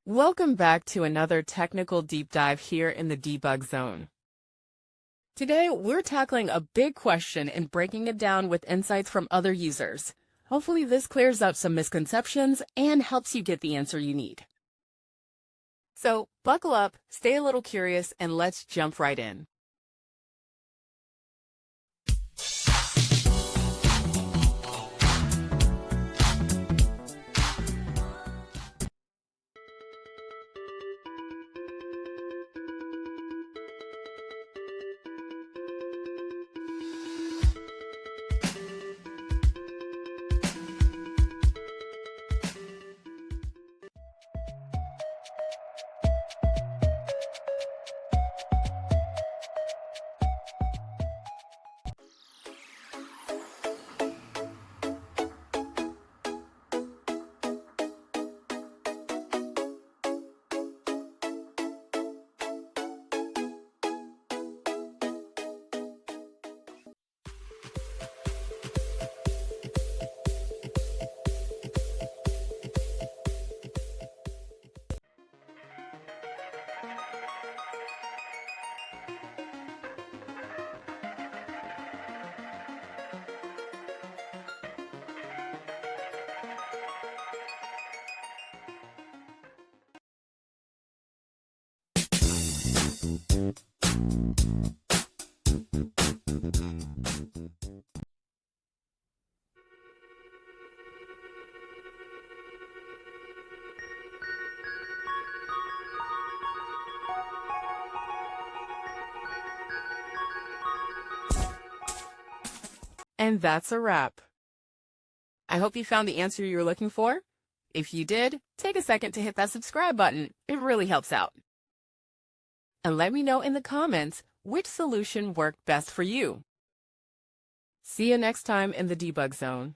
Welcome back to another technical deep dive here in the debug zone. Today, we're tackling a big question and breaking it down with insights from other users. Hopefully this clears up some misconceptions and helps you get the answer you need. So buckle up, stay a little curious, and let's jump right in. And that's a wrap. I hope you found the answer you were looking for. If you did, take a second to hit that subscribe button. It really helps out. And let me know in the comments which solution worked best for you. See you next time in the debug zone.